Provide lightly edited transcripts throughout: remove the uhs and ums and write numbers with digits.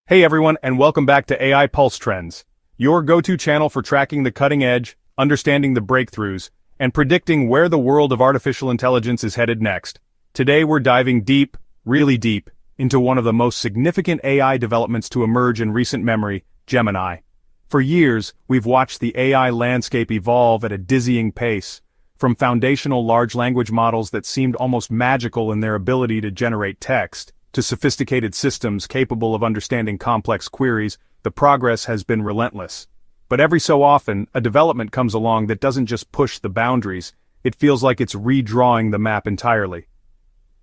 Hey everyone, and welcome back to AI Pulse Trends, your go-to channel for tracking the cutting edge, understanding the breakthroughs, and predicting where the world of artificial intelligence is headed next. Today we're diving deep, really deep, into one of the most significant AI developments to emerge in recent memory, Gemini. For years, we've watched the AI landscape evolve at a dizzying pace, from foundational large language models that seemed almost magical in their ability to generate text, to sophisticated systems capable of understanding complex queries. The progress has been relentless. But every so often, a development comes along that doesn't just push the boundaries, it feels like it's redrawing the map entirely.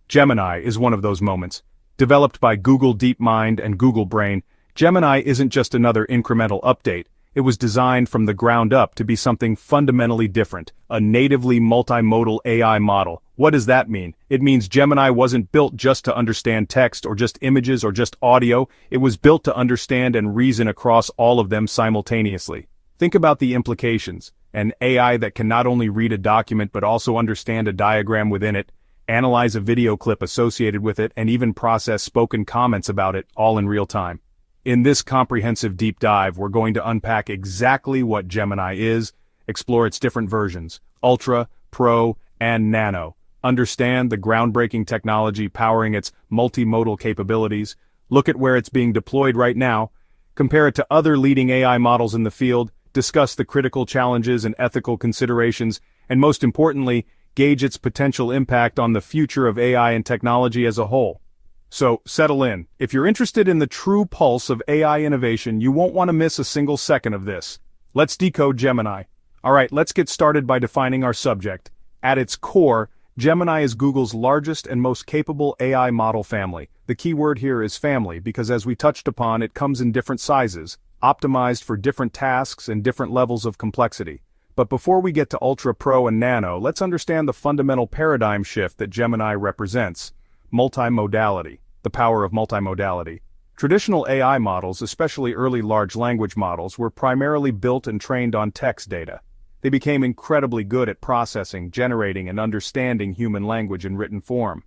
Gemini is one of those moments. Developed by Google DeepMind and Google Brain, Gemini isn't just another incremental update. It was designed from the ground up to be something fundamentally different, a natively multimodal AI model. What does that mean? It means Gemini wasn't built just to understand text or just images or just audio. It was built to understand and reason across all of them simultaneously. Think about the implications. An AI that can not only read a document but also understand a diagram within it, analyze a video clip associated with it, and even process spoken comments about it, all in real time. In this comprehensive deep dive, we're going to unpack exactly what Gemini is, explore its different versions, Ultra, Pro, and Nano, understand the groundbreaking technology powering its multimodal capabilities, look at where it's being deployed right now, compare it to other leading AI models in the field, discuss the critical challenges and ethical considerations, and most importantly, gauge its potential impact on the future of AI and technology as a whole. So, settle in. If you're interested in the true pulse of AI innovation, you won't want to miss a single second of this. Let's decode Gemini. Alright, let's get started by defining our subject. At its core, Gemini is Google's largest and most capable AI model family. The key word here is family because, as we touched upon, it comes in different sizes, optimized for different tasks and different levels of complexity. But before we get to Ultra, Pro, and Nano, let's understand the fundamental paradigm shift that Gemini represents. Multimodality. The power of multimodality. Traditional AI models, especially early large language models, were primarily built and trained on text data. They became incredibly good at processing, generating, and understanding human language in written form.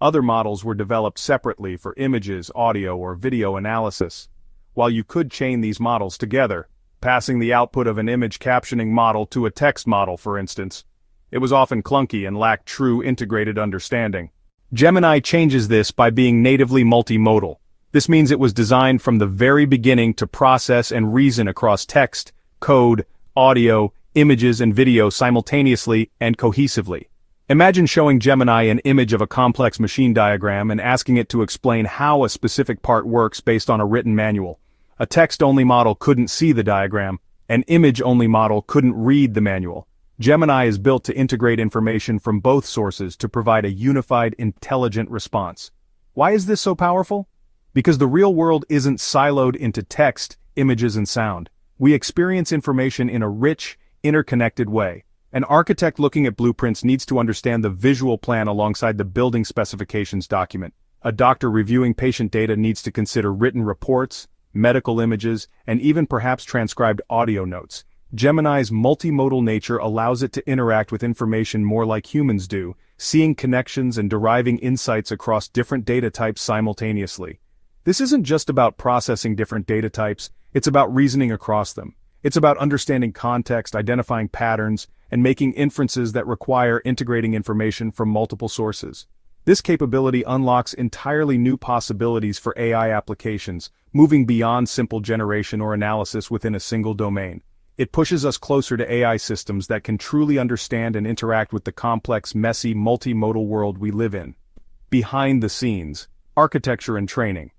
Other models were developed separately for images, audio, or video analysis. While you could chain these models together, passing the output of an image captioning model to a text model, for instance, it was often clunky and lacked true integrated understanding. Gemini changes this by being natively multimodal. This means it was designed from the very beginning to process and reason across text, code, audio, images, and video simultaneously and cohesively. Imagine showing Gemini an image of a complex machine diagram and asking it to explain how a specific part works based on a written manual. A text-only model couldn't see the diagram. An image-only model couldn't read the manual. Gemini is built to integrate information from both sources to provide a unified, intelligent response. Why is this so powerful? Because the real world isn't siloed into text, images, and sound. We experience information in a rich, interconnected way. An architect looking at blueprints needs to understand the visual plan alongside the building specifications document. A doctor reviewing patient data needs to consider written reports, medical images, and even perhaps transcribed audio notes. Gemini's multimodal nature allows it to interact with information more like humans do, seeing connections and deriving insights across different data types simultaneously. This isn't just about processing different data types, it's about reasoning across them. It's about understanding context, identifying patterns, and making inferences that require integrating information from multiple sources. This capability unlocks entirely new possibilities for AI applications, moving beyond simple generation or analysis within a single domain. It pushes us closer to AI systems that can truly understand and interact with the complex, messy, multimodal world we live in. Behind the scenes, architecture and training.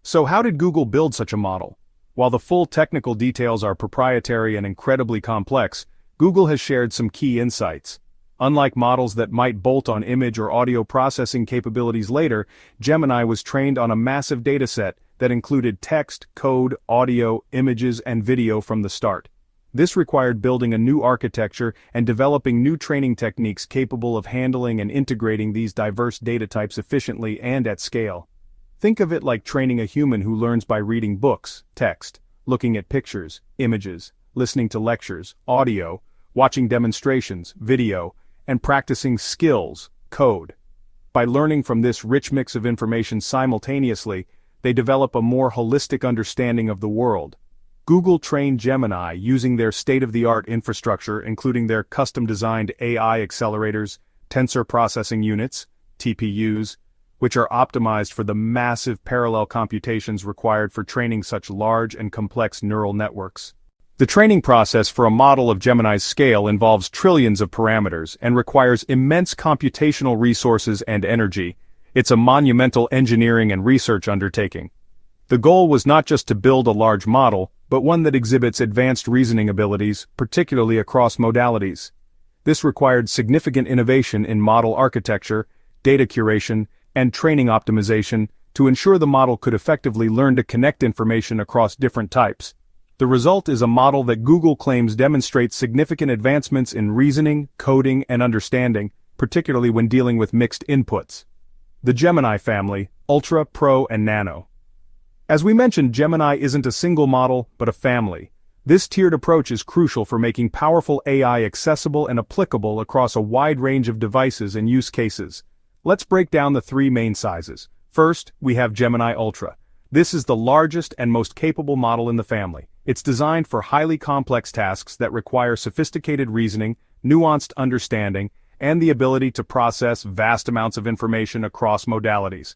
So how did Google build such a model? While the full technical details are proprietary and incredibly complex, Google has shared some key insights. Unlike models that might bolt on image or audio processing capabilities later, Gemini was trained on a massive dataset that included text, code, audio, images, and video from the start. This required building a new architecture and developing new training techniques capable of handling and integrating these diverse data types efficiently and at scale. Think of it like training a human who learns by reading books, text, looking at pictures, images, listening to lectures, audio, watching demonstrations, video, and practicing skills, code. By learning from this rich mix of information simultaneously, they develop a more holistic understanding of the world. Google trained Gemini using their state-of-the-art infrastructure, including their custom-designed AI accelerators, tensor processing units, TPUs, which are optimized for the massive parallel computations required for training such large and complex neural networks. The training process for a model of Gemini's scale involves trillions of parameters and requires immense computational resources and energy. It's a monumental engineering and research undertaking. The goal was not just to build a large model, but one that exhibits advanced reasoning abilities, particularly across modalities. This required significant innovation in model architecture, data curation, and training optimization to ensure the model could effectively learn to connect information across different types. The result is a model that Google claims demonstrates significant advancements in reasoning, coding, and understanding, particularly when dealing with mixed inputs. The Gemini Family, Ultra, Pro, and Nano. As we mentioned, Gemini isn't a single model, but a family. This tiered approach is crucial for making powerful AI accessible and applicable across a wide range of devices and use cases. Let's break down the three main sizes. First, we have Gemini Ultra. This is the largest and most capable model in the family. It's designed for highly complex tasks that require sophisticated reasoning, nuanced understanding, and the ability to process vast amounts of information across modalities.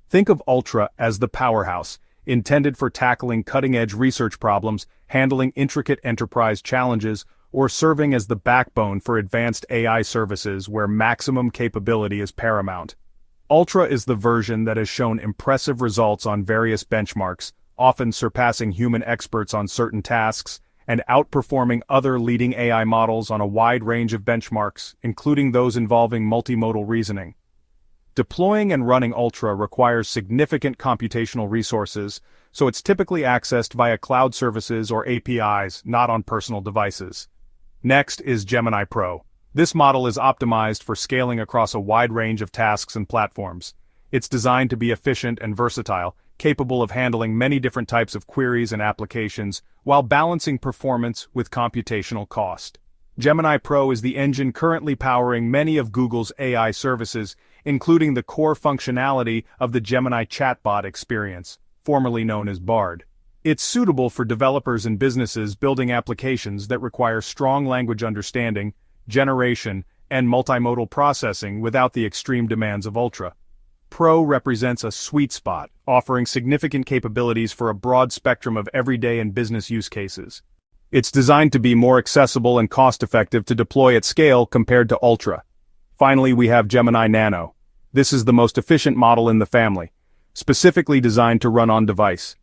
Think of Ultra as the powerhouse, intended for tackling cutting-edge research problems, handling intricate enterprise challenges, or serving as the backbone for advanced AI services where maximum capability is paramount. Ultra is the version that has shown impressive results on various benchmarks, often surpassing human experts on certain tasks, and outperforming other leading AI models on a wide range of benchmarks, including those involving multimodal reasoning. Deploying and running Ultra requires significant computational resources, so it's typically accessed via cloud services or APIs, not on personal devices. Next is Gemini Pro. This model is optimized for scaling across a wide range of tasks and platforms. It's designed to be efficient and versatile, capable of handling many different types of queries and applications, while balancing performance with computational cost. Gemini Pro is the engine currently powering many of Google's AI services, including the core functionality of the Gemini chatbot experience, formerly known as Bard. It's suitable for developers and businesses building applications that require strong language understanding, generation, and multimodal processing without the extreme demands of Ultra. Pro represents a sweet spot, offering significant capabilities for a broad spectrum of everyday and business use cases. It's designed to be more accessible and cost-effective to deploy at scale compared to Ultra. Finally, we have Gemini Nano. This is the most efficient model in the family, specifically designed to run on-device.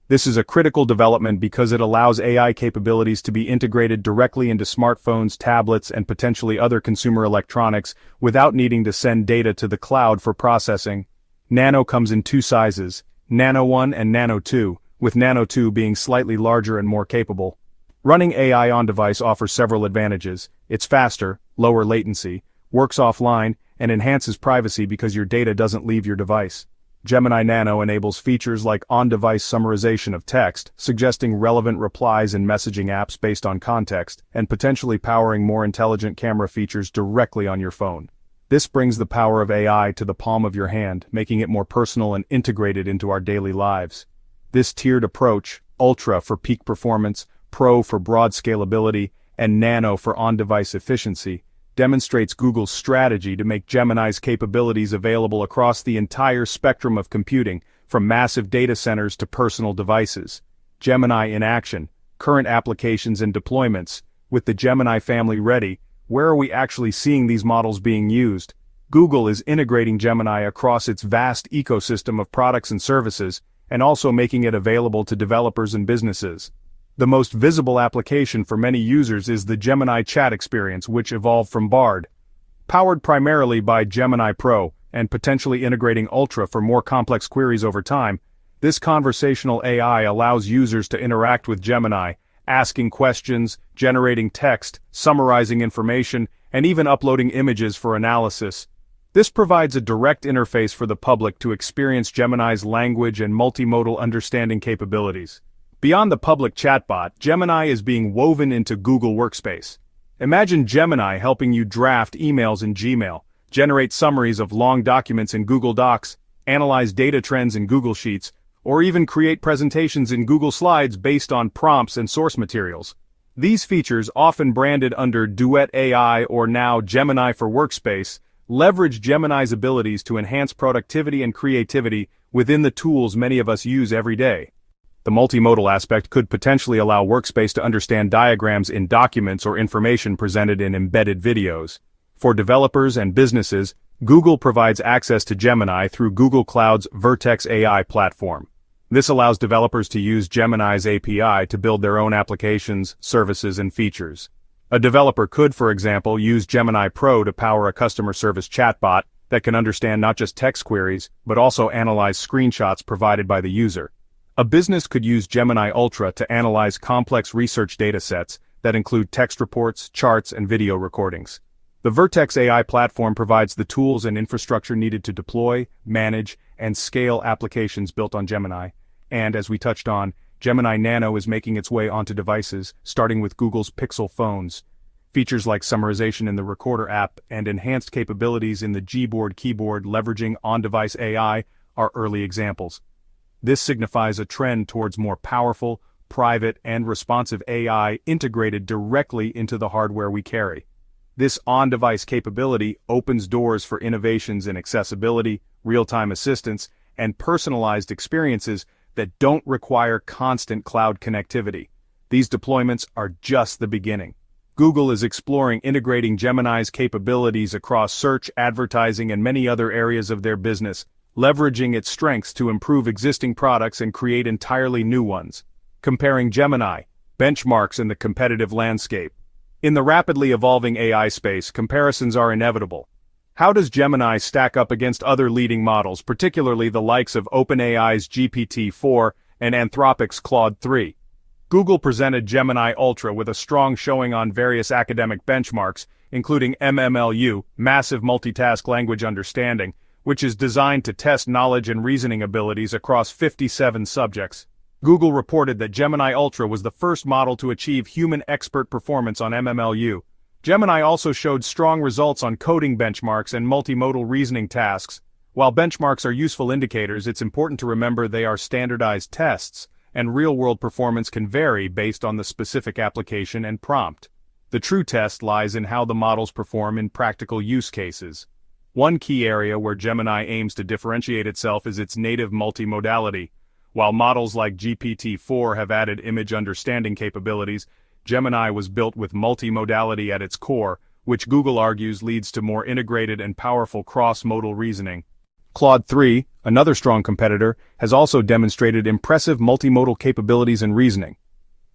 This is a critical development because it allows AI capabilities to be integrated directly into smartphones, tablets, and potentially other consumer electronics without needing to send data to the cloud for processing. Nano comes in two sizes, Nano 1 and Nano 2, with Nano 2 being slightly larger and more capable. Running AI on-device offers several advantages. It's faster, lower latency, works offline, and enhances privacy because your data doesn't leave your device. Gemini Nano enables features like on-device summarization of text, suggesting relevant replies in messaging apps based on context, and potentially powering more intelligent camera features directly on your phone. This brings the power of AI to the palm of your hand, making it more personal and integrated into our daily lives. This tiered approach, Ultra for peak performance, Pro for broad scalability, and Nano for on-device efficiency, demonstrates Google's strategy to make Gemini's capabilities available across the entire spectrum of computing, from massive data centers to personal devices. Gemini in action, current applications and deployments. With the Gemini family ready, where are we actually seeing these models being used? Google is integrating Gemini across its vast ecosystem of products and services, and also making it available to developers and businesses. The most visible application for many users is the Gemini chat experience, which evolved from Bard. Powered primarily by Gemini Pro, and potentially integrating Ultra for more complex queries over time, this conversational AI allows users to interact with Gemini, asking questions, generating text, summarizing information, and even uploading images for analysis. This provides a direct interface for the public to experience Gemini's language and multimodal understanding capabilities. Beyond the public chatbot, Gemini is being woven into Google Workspace. Imagine Gemini helping you draft emails in Gmail, generate summaries of long documents in Google Docs, analyze data trends in Google Sheets, or even create presentations in Google Slides based on prompts and source materials. These features, often branded under Duet AI or now Gemini for Workspace, leverage Gemini's abilities to enhance productivity and creativity within the tools many of us use every day. The multimodal aspect could potentially allow Workspace to understand diagrams in documents or information presented in embedded videos. For developers and businesses, Google provides access to Gemini through Google Cloud's Vertex AI platform. This allows developers to use Gemini's API to build their own applications, services, and features. A developer could, for example, use Gemini Pro to power a customer service chatbot that can understand not just text queries, but also analyze screenshots provided by the user. A business could use Gemini Ultra to analyze complex research datasets that include text reports, charts, and video recordings. The Vertex AI platform provides the tools and infrastructure needed to deploy, manage, and scale applications built on Gemini. And as we touched on, Gemini Nano is making its way onto devices, starting with Google's Pixel phones. Features like summarization in the Recorder app and enhanced capabilities in the Gboard keyboard leveraging on-device AI are early examples. This signifies a trend towards more powerful, private, and responsive AI integrated directly into the hardware we carry. This on-device capability opens doors for innovations in accessibility, real-time assistance, and personalized experiences that don't require constant cloud connectivity. These deployments are just the beginning. Google is exploring integrating Gemini's capabilities across search, advertising, and many other areas of their business, leveraging its strengths to improve existing products and create entirely new ones. Comparing Gemini, benchmarks in the competitive landscape. In the rapidly evolving AI space, comparisons are inevitable. How does Gemini stack up against other leading models, particularly the likes of OpenAI's GPT-4 and Anthropic's Claude 3? Google presented Gemini Ultra with a strong showing on various academic benchmarks, including MMLU, Massive Multitask Language Understanding, which is designed to test knowledge and reasoning abilities across 57 subjects. Google reported that Gemini Ultra was the first model to achieve human expert performance on MMLU. Gemini also showed strong results on coding benchmarks and multimodal reasoning tasks. While benchmarks are useful indicators, it's important to remember they are standardized tests, and real-world performance can vary based on the specific application and prompt. The true test lies in how the models perform in practical use cases. One key area where Gemini aims to differentiate itself is its native multimodality. While models like GPT-4 have added image understanding capabilities, Gemini was built with multimodality at its core, which Google argues leads to more integrated and powerful cross-modal reasoning. Claude 3, another strong competitor, has also demonstrated impressive multimodal capabilities in reasoning.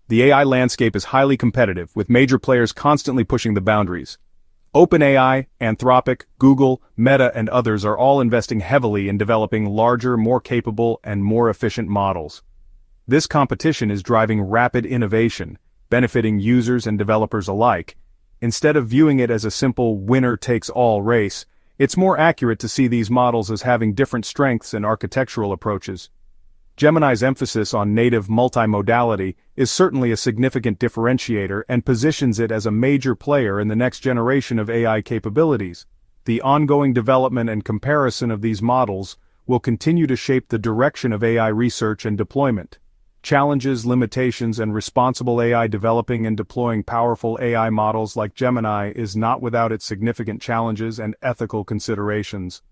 The AI landscape is highly competitive, with major players constantly pushing the boundaries. OpenAI, Anthropic, Google, Meta, and others are all investing heavily in developing larger, more capable, and more efficient models. This competition is driving rapid innovation, benefiting users and developers alike. Instead of viewing it as a simple winner-takes-all race, it's more accurate to see these models as having different strengths and architectural approaches. Gemini's emphasis on native multimodality is certainly a significant differentiator and positions it as a major player in the next generation of AI capabilities. The ongoing development and comparison of these models will continue to shape the direction of AI research and deployment. Challenges, limitations, and responsible AI. Developing and deploying powerful AI models like Gemini is not without its significant challenges and ethical considerations.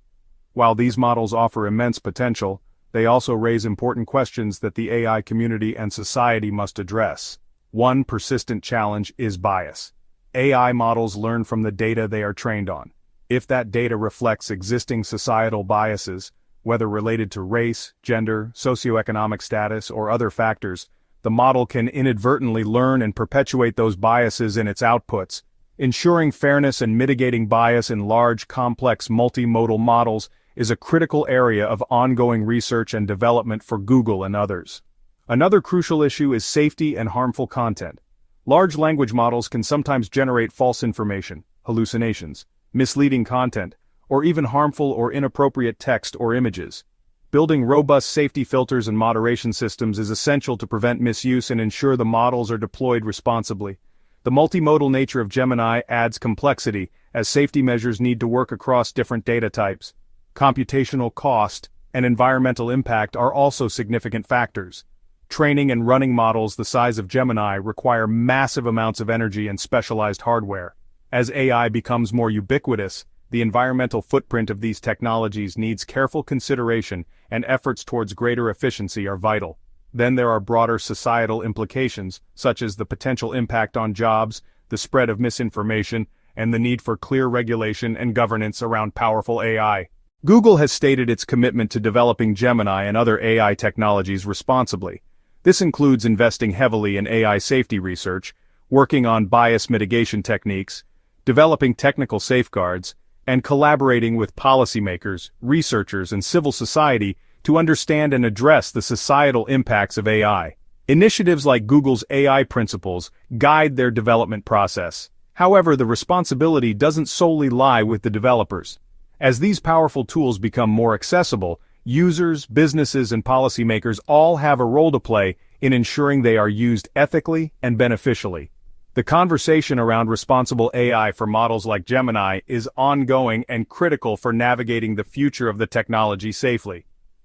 While these models offer immense potential, they also raise important questions that the AI community and society must address. One persistent challenge is bias. AI models learn from the data they are trained on. If that data reflects existing societal biases, whether related to race, gender, socioeconomic status, or other factors, the model can inadvertently learn and perpetuate those biases in its outputs. Ensuring fairness and mitigating bias in large, complex, multimodal models is a critical area of ongoing research and development for Google and others. Another crucial issue is safety and harmful content. Large language models can sometimes generate false information, hallucinations, misleading content, or even harmful or inappropriate text or images. Building robust safety filters and moderation systems is essential to prevent misuse and ensure the models are deployed responsibly. The multimodal nature of Gemini adds complexity, as safety measures need to work across different data types. Computational cost and environmental impact are also significant factors. Training and running models the size of Gemini require massive amounts of energy and specialized hardware. As AI becomes more ubiquitous, the environmental footprint of these technologies needs careful consideration, and efforts towards greater efficiency are vital. Then there are broader societal implications, such as the potential impact on jobs, the spread of misinformation, and the need for clear regulation and governance around powerful AI. Google has stated its commitment to developing Gemini and other AI technologies responsibly. This includes investing heavily in AI safety research, working on bias mitigation techniques, developing technical safeguards, and collaborating with policymakers, researchers, and civil society to understand and address the societal impacts of AI. Initiatives like Google's AI principles guide their development process. However, the responsibility doesn't solely lie with the developers. As these powerful tools become more accessible, users, businesses, and policymakers all have a role to play in ensuring they are used ethically and beneficially. The conversation around responsible AI for models like Gemini is ongoing and critical for navigating the future of the technology safely.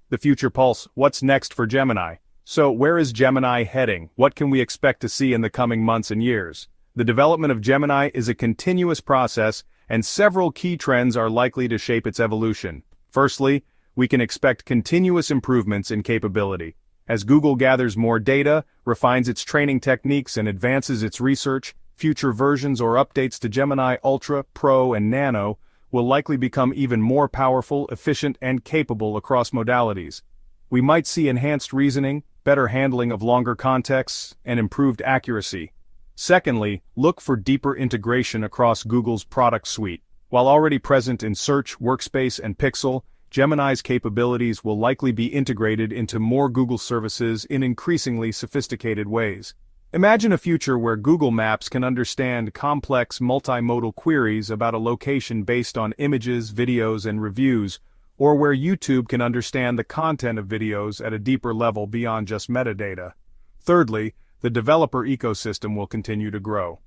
The Future Pulse: what's next for Gemini? So, where is Gemini heading? What can we expect to see in the coming months and years? The development of Gemini is a continuous process, and several key trends are likely to shape its evolution. Firstly, we can expect continuous improvements in capability. As Google gathers more data, refines its training techniques, and advances its research, future versions or updates to Gemini Ultra, Pro, and Nano will likely become even more powerful, efficient, and capable across modalities. We might see enhanced reasoning, better handling of longer contexts, and improved accuracy. Secondly, look for deeper integration across Google's product suite. While already present in Search, Workspace, and Pixel, Gemini's capabilities will likely be integrated into more Google services in increasingly sophisticated ways. Imagine a future where Google Maps can understand complex multimodal queries about a location based on images, videos, and reviews, or where YouTube can understand the content of videos at a deeper level beyond just metadata. Thirdly, the developer ecosystem will continue to grow.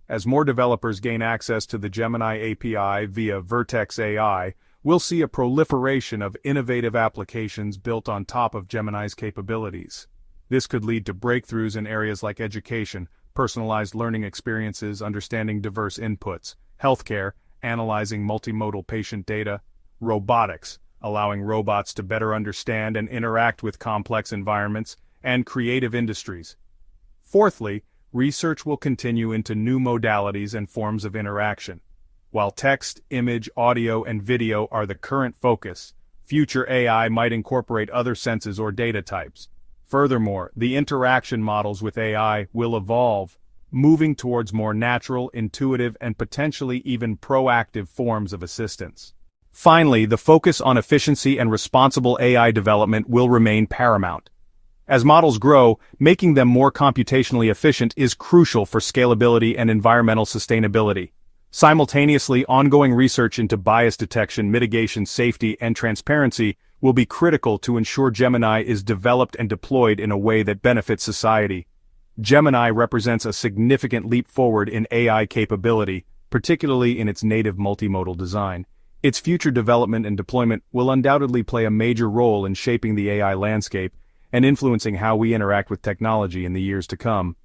As more developers gain access to the Gemini API via Vertex AI, we'll see a proliferation of innovative applications built on top of Gemini's capabilities. This could lead to breakthroughs in areas like education, personalized learning experiences, understanding diverse inputs, healthcare, analyzing multimodal patient data, robotics, allowing robots to better understand and interact with complex environments, and creative industries. Fourthly, research will continue into new modalities and forms of interaction. While text, image, audio, and video are the current focus, future AI might incorporate other senses or data types. Furthermore, the interaction models with AI will evolve, moving towards more natural, intuitive, and potentially even proactive forms of assistance. Finally, the focus on efficiency and responsible AI development will remain paramount. As models grow, making them more computationally efficient is crucial for scalability and environmental sustainability. Simultaneously, ongoing research into bias detection, mitigation, safety, and transparency will be critical to ensure Gemini is developed and deployed in a way that benefits society. Gemini represents a significant leap forward in AI capability, particularly in its native multimodal design. Its future development and deployment will undoubtedly play a major role in shaping the AI landscape and influencing how we interact with technology in the years to come.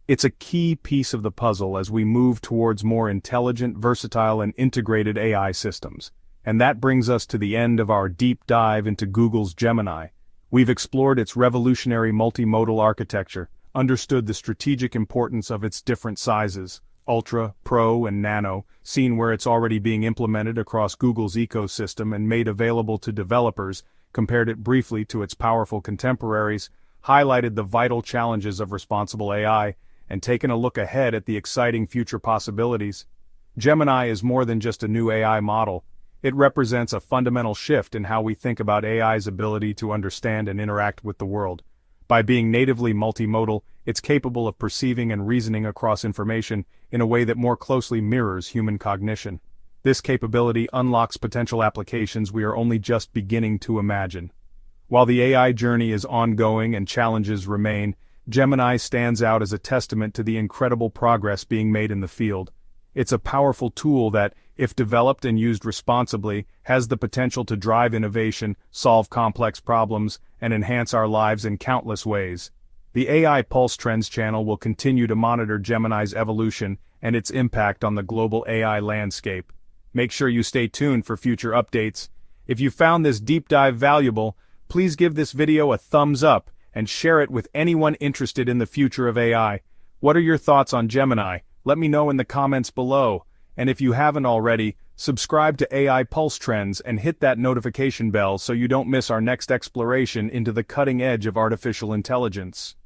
It's a key piece of the puzzle as we move towards more intelligent, versatile, and integrated AI systems. And that brings us to the end of our deep dive into Google's Gemini. We've explored its revolutionary multimodal architecture, understood the strategic importance of its different sizes, Ultra, Pro, and Nano, seen where it's already being implemented across Google's ecosystem and made available to developers, compared it briefly to its powerful contemporaries, highlighted the vital challenges of responsible AI, and taken a look ahead at the exciting future possibilities. Gemini is more than just a new AI model. It represents a fundamental shift in how we think about AI's ability to understand and interact with the world. By being natively multimodal, it's capable of perceiving and reasoning across information in a way that more closely mirrors human cognition. This capability unlocks potential applications we are only just beginning to imagine. While the AI journey is ongoing and challenges remain, Gemini stands out as a testament to the incredible progress being made in the field. It's a powerful tool that, if developed and used responsibly, has the potential to drive innovation, solve complex problems, and enhance our lives in countless ways. The AI Pulse Trends channel will continue to monitor Gemini's evolution and its impact on the global AI landscape. Make sure you stay tuned for future updates. If you found this deep dive valuable, please give this video a thumbs up and share it with anyone interested in the future of AI. What are your thoughts on Gemini? Let me know in the comments below. And if you haven't already, subscribe to AI Pulse Trends and hit that notification bell so you don't miss our next exploration into the cutting edge of artificial intelligence.